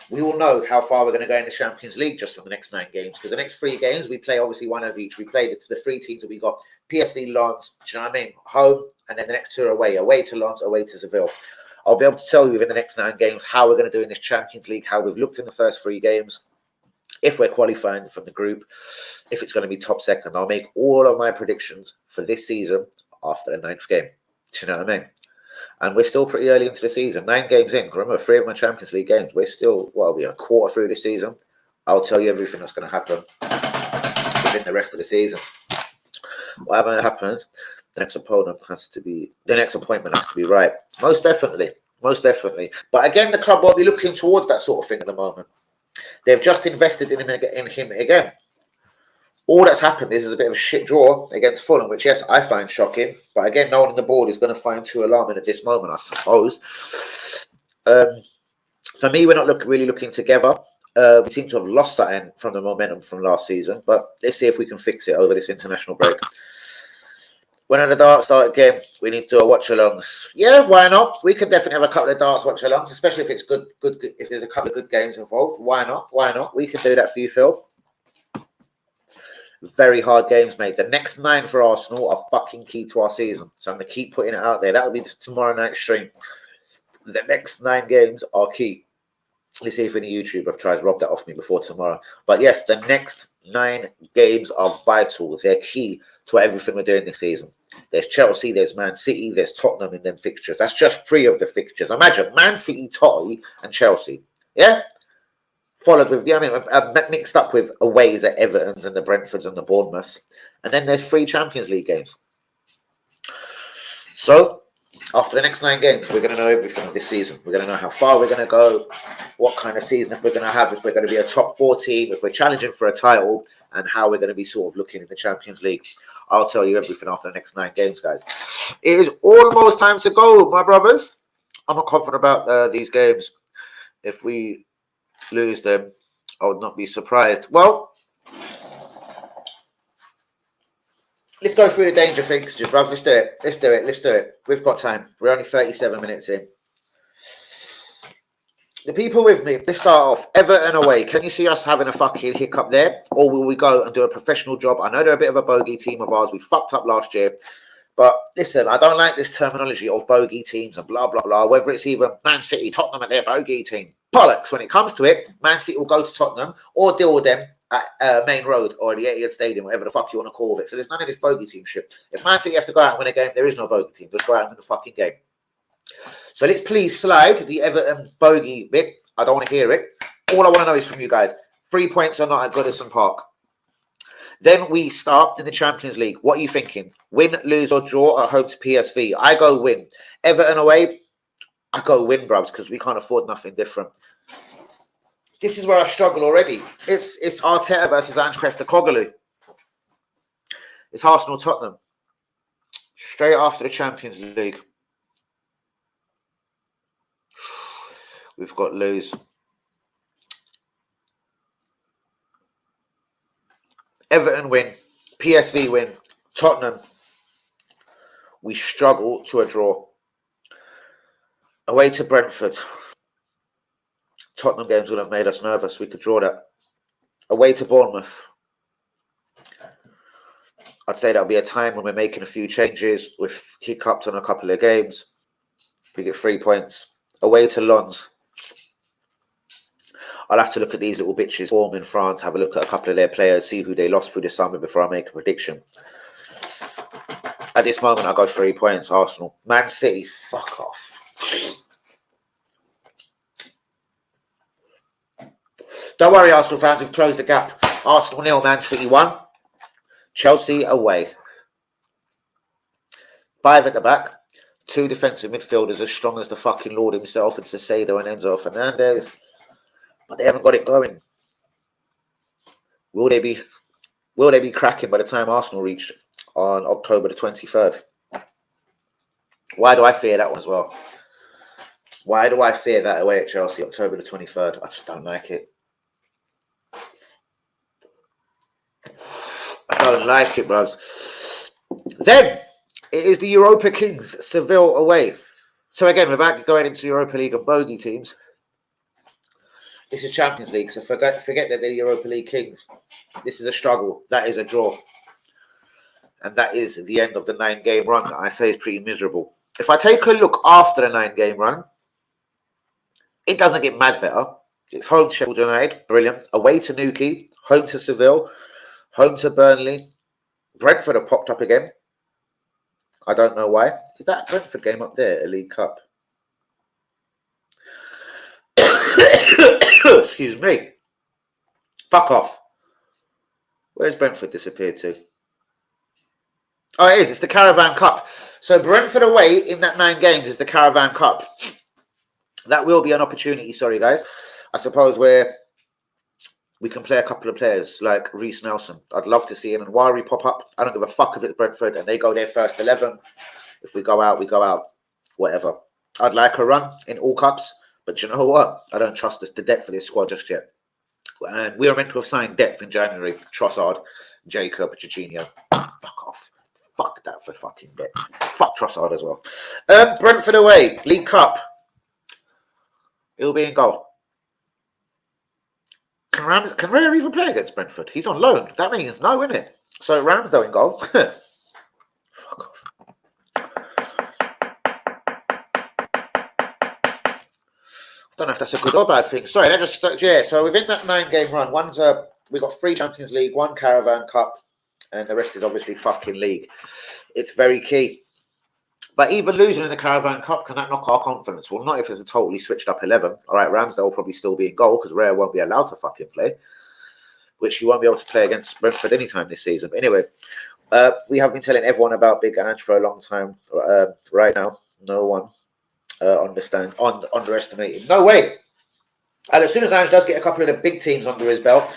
We all know how far we're going to go in the Champions League just from the next 9 games, because the next 3 games we play obviously one of each. We played it to the 3 teams that we got: PSV, Lens, do you know what I mean? Home, and then the next 2 are away to Lens, away to Seville. I'll be able to tell you within the next 9 games how we're going to do in this Champions League, how we've looked in the first 3 games, if we're qualifying from the group, if it's going to be top second. I'll make all of my predictions for this season after the 9th game. Do you know what I mean? And we're still pretty early into the season. 9 games in. Remember, 3 of my Champions League games. We're still, we're a quarter through the season. I'll tell you everything that's going to happen within the rest of the season. Whatever happens, the next appointment has to be right. Most definitely. But again, the club won't be looking towards that sort of thing at the moment. They've just invested in him again. All that's happened is a bit of a shit draw against Fulham, which, yes, I find shocking. But again, no one on the board is going to find too alarming at this moment, I suppose. For me, we're not really looking together. We seem to have lost something from the momentum from last season. But let's see if we can fix it over this international break. When the darts start again, we need to do a watch-alongs. Yeah, why not? We could definitely have a couple of darts watch-alongs, especially if it's good. If there's a couple of good games involved. Why not? We can do that for you, Phil. Very hard games, mate. The next 9 for Arsenal are fucking key to our season. So I'm going to keep putting it out there. That'll be tomorrow night's stream. The next 9 games are key. Let's see if any YouTuber tries to rob that off me before tomorrow. But yes, the next 9 games are vital. They're key to everything we're doing this season. There's Chelsea, there's Man City, there's Tottenham in them fixtures. That's just 3 of the fixtures. Imagine Man City, Tottenham, and Chelsea. Yeah? Followed with, mixed up with aways at Everton's and the Brentfords and the Bournemouths. And then there's 3 Champions League games. So, after the next 9 games, we're going to know everything this season. We're going to know how far we're going to go, what kind of season if we're going to have, if we're going to be a top 4 team, if we're challenging for a title, and how we're going to be sort of looking in the Champions League. I'll tell you everything after the next 9 games, guys. It is almost time to go, my brothers. I'm not confident about these games. If we lose them, I would not be surprised. Well, let's go through the danger fixtures, bruv. Let's do it. We've got time. We're only 37 minutes in. The people with me, let's start off. Everton away. Can you see us having a fucking hiccup there? Or will we go and do a professional job? I know they're a bit of a bogey team of ours. We fucked up last year. But listen, I don't like this terminology of bogey teams and blah, blah, blah. Whether it's even Man City, Tottenham and their bogey team. Bollocks. When it comes to it, Man City will go to Tottenham or deal with them at Main Road or the Etihad Stadium, whatever the fuck you want to call it. So there's none of this bogey team shit. If Man City have to go out and win a game, there is no bogey team. Just go out and win the fucking game. So let's please slide the Everton bogey bit. I don't want to hear it. All I want to know is from you guys. 3 points or not at Goodison Park. Then we start in the Champions League. What are you thinking? Win, lose, or draw at home to PSV? I go win. Everton away? I go win, bruvs, because we can't afford nothing different. This is where I struggle already. It's Arteta versus Ange Postecoglou. It's Arsenal Tottenham. Straight after the Champions League. We've got lose. Everton win. PSV win. Tottenham. We struggle to a draw. Away to Brentford. Tottenham games would have made us nervous. We could draw that. Away to Bournemouth. I'd say that'll be a time when we're making a few changes with hiccups on a couple of games. We get 3 points. Away to Lens. I'll have to look at these little bitches form in France, have a look at a couple of their players, see who they lost through the summer before I make a prediction. At this moment, I'll go 3 points, Arsenal. Man City, fuck off. Don't worry, Arsenal fans, we've closed the gap. Arsenal 0, Man City 1. Chelsea away. 5 at the back. 2 defensive midfielders as strong as the fucking Lord himself. It's Caicedo and Enzo Fernandez. But they haven't got it going. Will they be cracking by the time Arsenal reach on October the 23rd? Why do I fear that one as well? Why do I fear that away at Chelsea, October the 23rd? I just don't like it. I don't like it, bros. Then, it is the Europa Kings, Seville away. So again, without going into Europa League and bogey teams, this is Champions League. So forget that they're Europa League kings. This is a struggle. That is a draw. And that is the end of the 9-game run. I say it's pretty miserable. If I take a look after the 9-game run, it doesn't get mad better. It's home to Sheffield United, brilliant. Away to Newquay, home to Seville, home to Burnley. Brentford have popped up again. I don't know why. Is that Brentford game up there, a League Cup? Excuse me. Fuck off. Where's Brentford disappeared to? Oh, it is. It's the Caravan Cup. So Brentford away in that 9 games is the Caravan Cup. That will be an opportunity, sorry guys. I suppose where we can play a couple of players like Reece Nelson. I'd love to see an Nwari pop up. I don't give a fuck if it's Brentford and they go their first 11. If we go out, we go out. Whatever. I'd like a run in all cups. But you know what? I don't trust the depth of this squad just yet. And we are meant to have signed depth in January. Trossard, Jacob, Jorginho. Fuck off. Fuck that for fucking depth. Fuck Trossard as well. Brentford away. League Cup. He'll be in goal. Can Raya even play against Brentford? He's on loan. That means no, isn't it? So Ramsdale in goal. Fuck off. Don't know if that's a good or bad thing. Sorry, so within that 9-game run, we got 3 Champions League, 1 Caravan Cup, and the rest is obviously fucking league. It's very key. But even losing in the Caravan Cup, can that knock our confidence? Well, not if it's a totally switched up 11. All right, Ramsdale will probably still be in goal because Raya won't be allowed to fucking play, which he won't be able to play against Brentford anytime this season. But anyway, we have been telling everyone about Big Ange for a long time. Right now, no one underestimating. No way. And as soon as Ange does get a couple of the big teams under his belt,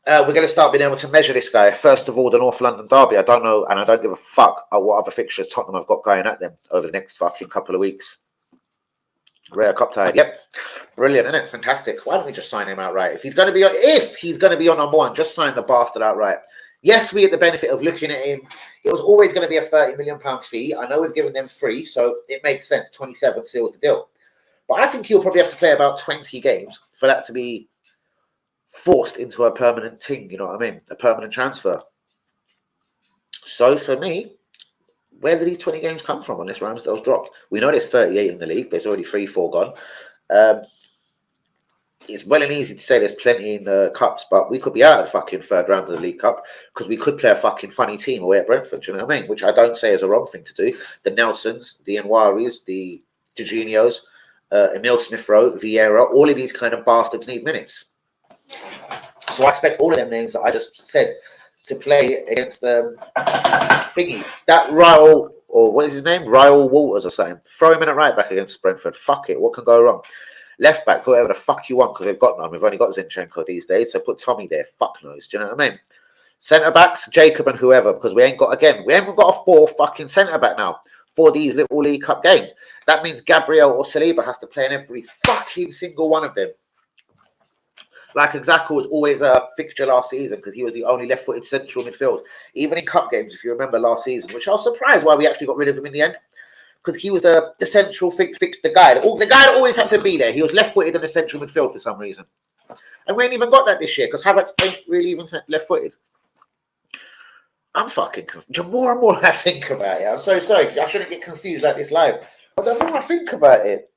we're going to start being able to measure this guy. First of all, the North London derby. I don't know, and I don't give a fuck what other fixtures Tottenham have got going at them over the next fucking couple of weeks. Rare Cup tied. Yep, brilliant, isn't it? Fantastic. Why don't we just sign him outright? If he's going to be on number 1, just sign the bastard outright. Yes, we had the benefit of looking at him. It was always going to be a £30 million fee. I know we've given them 3, so it makes sense. 27 seals the deal. But I think he'll probably have to play about 20 games for that to be forced into a permanent thing, you know what I mean? A permanent transfer. So for me, where do these 20 games come from unless Ramsdale's dropped? We know there's 38 in the league. There's already 3-4 gone. It's well and easy to say there's plenty in the cups, but we could be out of the fucking 3rd round of the League Cup because we could play a fucking funny team away at Brentford, you know what I mean? Which I don't say is a wrong thing to do. The Nelsons, the Nwaris, the Jorginhos, Emil Smith-Rowe, Vieira, all of these kind of bastards need minutes. So I expect all of them names that I just said to play against thingy. That Ryle, or what is his name? Ryle Walters or something. Throw him in at right back against Brentford. Fuck it. What can go wrong? Left back, whoever the fuck you want, because we've got none. We've only got Zinchenko these days, so put Tommy there. Fuck knows. Do you know what I mean? Centre backs, Jacob and whoever, because we haven't got a 4 fucking centre back now for these little League Cup games. That means Gabriel or Saliba has to play in every fucking single one of them. Like Xhaka was always a fixture last season because he was the only left-footed central midfield. Even in cup games, if you remember last season, which I was surprised why we actually got rid of him in the end. Because he was the central the guy that always had to be there. He was left-footed in the central midfield for some reason. And we ain't even got that this year because Havertz ain't really even left-footed. I'm fucking confused. The more and more I think about it, I'm so sorry. I shouldn't get confused like this live. But the more I think about it,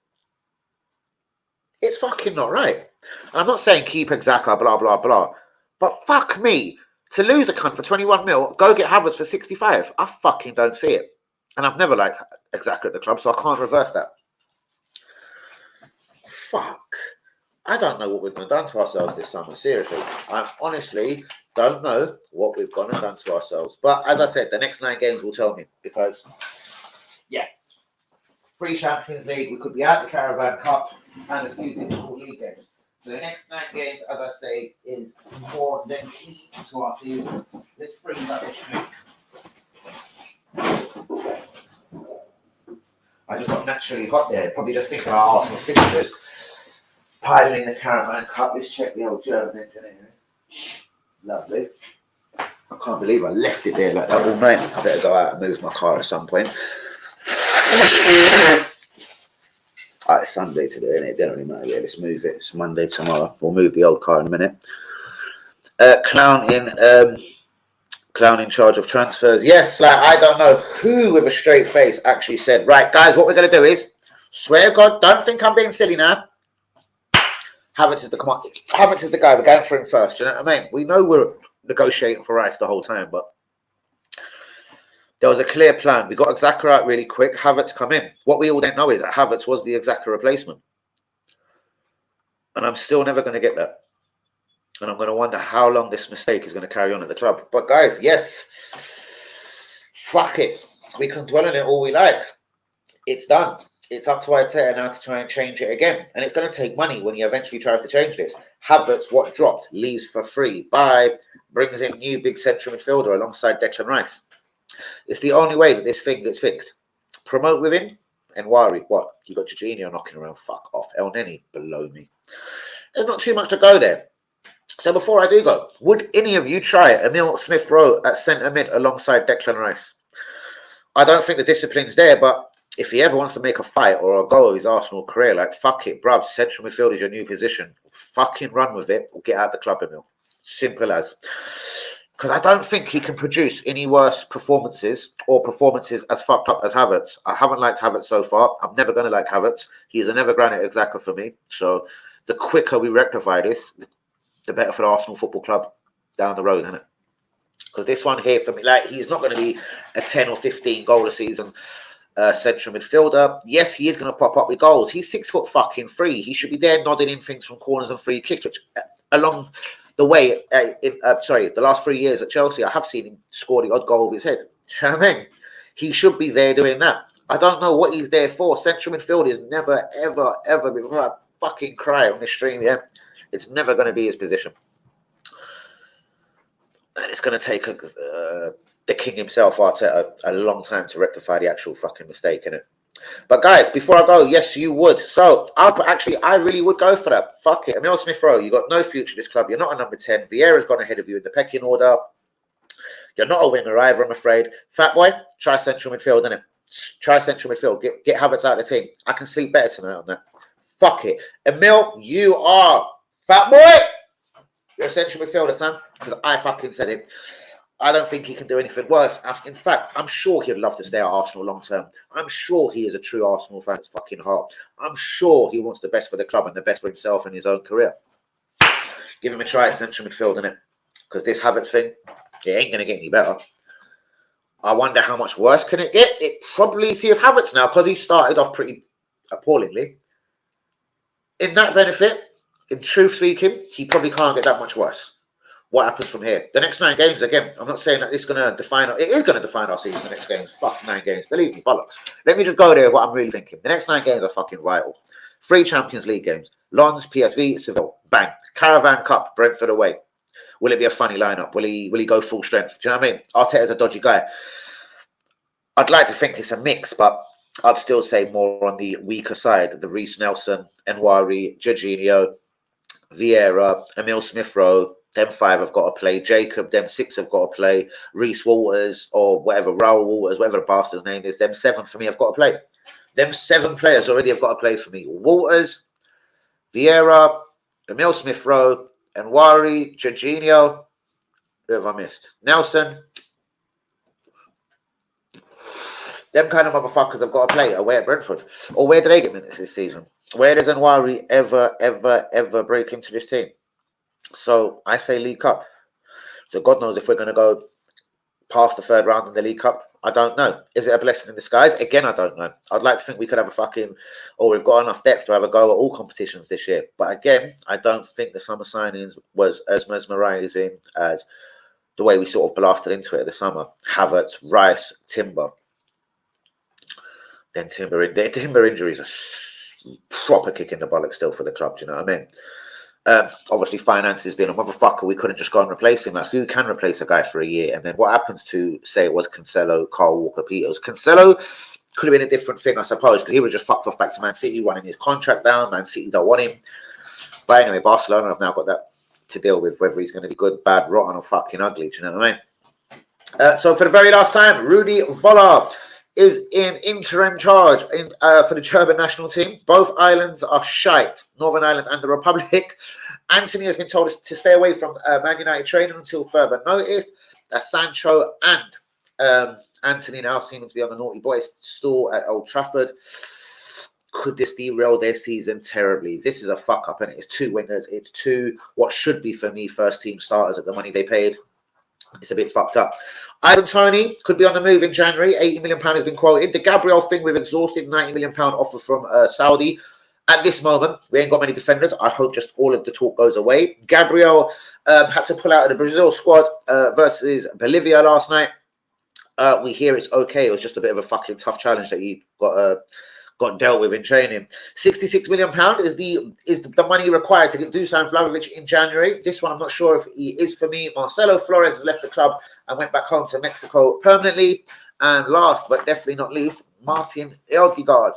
it's fucking not right. And I'm not saying keep Xhaka, blah, blah, blah. But fuck me. To lose the cunt for 21 mil, go get Havertz for 65. I fucking don't see it. And I've never liked Xhaka at the club, so I can't reverse that. Fuck. I don't know what we've done to ourselves this summer, seriously. I honestly don't know what we've gone and done to ourselves. But as I said, the next 9 games will tell me. Because, yeah, 3 Champions League, we could be out the Caravan Cup and a few difficult league games. So the next 9 games, as I say, is more than key to our season. Let's freeze up this drink. I just got naturally hot there. Probably just thinking about Arsenal's fixtures. Piling in the Caravan Cup. Let's check the old German engine anyway. Lovely. I can't believe I left it there like that all night. I better go out and move my car at some point. It's Sunday today, isn't it? It don't really matter. Yeah, let's move it. It's Monday tomorrow. We'll move the old car in a minute. Clown in charge of transfers. Yes, like I don't know who with a straight face actually said, right, guys, what we're going to do is, swear to God, don't think I'm being silly now. Havertz is the guy. We're going for him first. Do you know what I mean? We know we're negotiating for Rice the whole time, but there was a clear plan. We got Xhaka out really quick. Havertz come in. What we all don't know is that Havertz was the Xhaka replacement. And I'm still never going to get that. And I'm going to wonder how long this mistake is going to carry on at the club. But guys, yes, fuck it. We can dwell on it all we like. It's done. It's up to Arteta now to try and change it again. And it's going to take money when he eventually tries to change this. Havertz, what dropped, leaves for free. Bye. Brings in new big central midfielder alongside Declan Rice. It's the only way that this thing gets fixed. Promote within and Wari. What? You got Jorginho knocking around. Fuck off. El Neni below me. There's not too much to go there. So before I do go, would any of you try Emile Smith-Rowe at centre mid alongside Declan Rice? I don't think the discipline's there, but if he ever wants to make a fight or a go of his Arsenal career, like, fuck it, bruv, central midfield is your new position. Fucking run with it or get out the club, Emile. Simple as. Because I don't think he can produce any worse performances or performances as fucked up as Havertz. I haven't liked Havertz so far. I'm never going to like Havertz. He's a never granite Xhaka for me. So the quicker we rectify this, the better for the Arsenal Football Club down the road, isn't it? Because this one here for me, like, he's not going to be a 10 or 15 goal a season central midfielder. Yes, he is going to pop up with goals. He's 6'3". He should be there nodding in things from corners and free kicks, which along the way, the last 3 years at Chelsea, I have seen him score the odd goal with his head. Do you know what I mean? He should be there doing that. I don't know what he's there for. Central midfield is never, ever, ever before I fucking cry on this stream, yeah? It's never going to be his position. And it's going to take the king himself, Arteta, a long time to rectify the actual fucking mistake, innit? But guys, before I go, yes, you would. So, I really would go for that. Fuck it. Emile Smith-Rowe, you got no future in this club. You're not a number 10. Vieira's gone ahead of you in the pecking order. You're not a winger either, I'm afraid. Fat boy, try central midfield, innit? Try central midfield. Get Havertz out of the team. I can sleep better tonight on that. Fuck it. Emile, you are fat boy. You're a central midfielder, son. Because I fucking said it. I don't think he can do anything worse. In fact, I'm sure he'd love to stay at Arsenal long term. I'm sure he is a true Arsenal fan's fucking heart. I'm sure he wants the best for the club and the best for himself and his own career. Give him a try at central midfield, innit? Because this Havertz thing, it ain't going to get any better. I wonder how much worse can it get? It probably, see if Havertz now, because he started off pretty appallingly. In that benefit, in truth speaking, he probably can't get that much worse. What happens from here? The next 9 games, again, I'm not saying that it's going to define, it is going to define our season, the next games. Fuck 9 games. Believe me, bollocks. Let me just go there with what I'm really thinking. The next 9 games are fucking vital. 3 Champions League games. Lens, PSV, Seville. Bang. Caravan Cup, Brentford away. Will it be a funny lineup? Will he go full strength? Do you know what I mean? Arteta's a dodgy guy. I'd like to think it's a mix, but I'd still say more on the weaker side. The Reece Nelson, Nwari, Jorginho, Vieira, Emile Smith-Rowe. Them 5 have got to play. Jacob, them 6 have got to play. Reece Walters or whatever, Raul Walters, whatever the bastard's name is. Them 7 for me have got to play. Them 7 players already have got to play for me. Walters, Vieira, Emile Smith-Rowe, Nwari, Jorginho. Who have I missed? Nelson. Them kind of motherfuckers have got to play away at Brentford. Or where do they get minutes this season? Where does Nwari ever break into this team? So I say League Cup. So God knows if we're going to go past the 3rd round in the League Cup. I don't know. Is it a blessing in disguise? Again, I don't know. I'd like to think we could have a fucking, or we've got enough depth to have a go at all competitions this year. But again, I don't think the summer signings was as mesmerising as the way we sort of blasted into it the summer. Havertz, Rice, Timber. Then Timber injuries are proper kick in the bollocks still for the club. Do you know what I mean? Obviously, finances being a motherfucker, we couldn't just go and replace him. Like, who can replace a guy for a year? And then what happens to, say it was Cancelo, Carl Walker-Peters? Cancelo could have been a different thing, I suppose, because he was just fucked off back to Man City, running his contract down. Man City don't want him. But anyway, Barcelona have now got that to deal with, whether he's going to be good, bad, rotten, or fucking ugly. Do you know what I mean? So for the very last time, Rudy Voller is in interim charge for the German national team. Both islands are shite, Northern Ireland and the Republic. Anthony has been told to stay away from Man United training until further notice. That's Sancho and Anthony now seem to be on the naughty boys stall at Old Trafford. Could this derail their season terribly? This is a fuck up, and it's two wingers. It's two what should be for me first team starters at the money they paid. It's a bit fucked up. Ivan Toney could be on the move in January. £80 million has been quoted. The Gabriel thing, we've exhausted. £90 million offer from Saudi. At this moment, we ain't got many defenders. I hope just all of the talk goes away. Gabriel had to pull out of the Brazil squad versus Bolivia last night. We hear it's okay. It was just a bit of a fucking tough challenge that he got dealt with in training. £66 million is the money required to get Dusan Vlahovic in January. This one, I'm not sure if he is for me. Marcelo Flores has left the club and went back home to Mexico permanently. And last, but definitely not least, Martin Ødegaard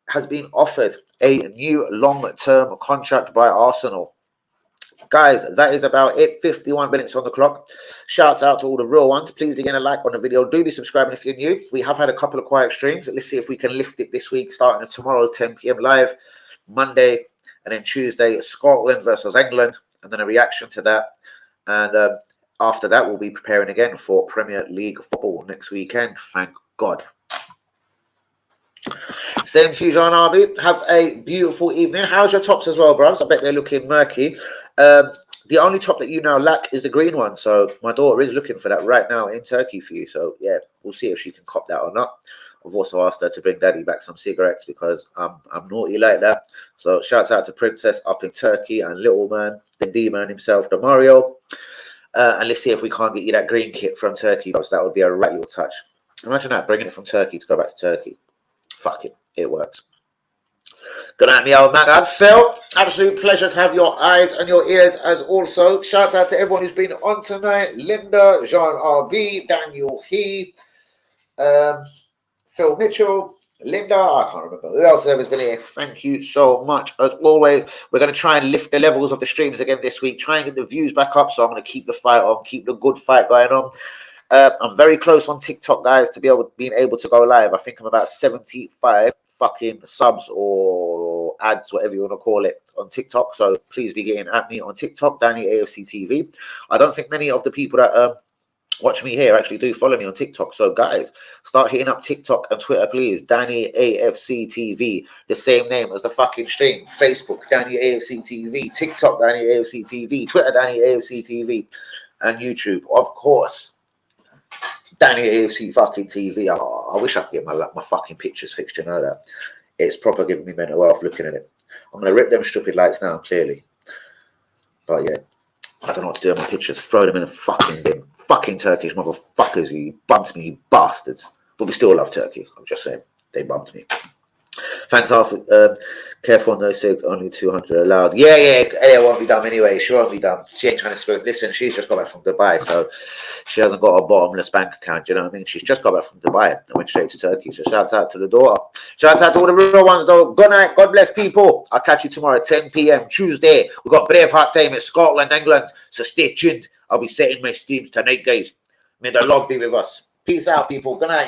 has been offered a new long-term contract by Arsenal. Guys, that is about it. 51 minutes on the clock. Shouts out to all the real ones. Please begin a like on the video. Do be subscribing if you're new. We have had a couple of quiet streams. Let's see if we can lift it this week, starting tomorrow, 10 p.m. live, Monday, and then Tuesday, Scotland versus England, and then a reaction to that. And after that, we'll be preparing again for Premier League football next weekend. Thank God. Same to you, John Arby. Have a beautiful evening. How's your tops as well, bros? I bet they're looking murky. The only top that you now lack is the green one. So my daughter is looking for that right now in Turkey for you. So yeah, we'll see if she can cop that or not. I've also asked her to bring Daddy back some cigarettes because I'm naughty like that. So shouts out to Princess up in Turkey and little man, the D-man himself, the Mario. And let's see if we can't get you that green kit from Turkey. So that would be a right little touch. Imagine that, bringing it from Turkey to go back to Turkey. Fuck it works. Good night, me old man. Phil, absolute pleasure to have your eyes and your ears as also. Shout out to everyone who's been on tonight. Linda, Jean RB, Daniel He, Phil Mitchell, Linda, I can't remember who else has been here. Thank you so much. As always, we're going to try and lift the levels of the streams again this week, try and get the views back up. So I'm going to keep the fight on, keep the good fight going on. I'm very close on TikTok, guys, to being able to go live. I think I'm about 75 fucking subs or ads, whatever you want to call it, on TikTok. So please be getting at me on TikTok, Danny AFC TV. I don't think many of the people that watch me here actually do follow me on TikTok. So guys, start hitting up TikTok and Twitter, please. Danny AFC TV, the same name as the fucking stream. Facebook, Danny AFC TV. TikTok, Danny AFC TV. Twitter, Danny AFC TV. And YouTube, of course, Danny AFC fucking TV. I wish I could get my fucking pictures fixed, you know that. It's proper giving me mental health looking at it. I'm going to rip them stupid lights now, clearly. But yeah, I don't know what to do with my pictures. Throw them in the fucking bin. Fucking Turkish motherfuckers, you bumped me, you bastards. But we still love Turkey. I'm just saying, they bumped me. Thanks, Alfred. Careful on those cigs, only 200 allowed. Yeah, it won't be done anyway. She won't be done. She ain't trying to spill. Listen, she's just got back from Dubai, so she hasn't got a bottomless bank account. You know what I mean? She's just got back from Dubai and went straight to Turkey. So shouts out to the daughter. Shouts out to all the real ones, though. Good night. God bless people. I'll catch you tomorrow at 10 p.m. Tuesday. We've got Braveheart time at Scotland, England. So stay tuned. I'll be setting my streams tonight, guys. May the Lord be with us. Peace out, people. Good night.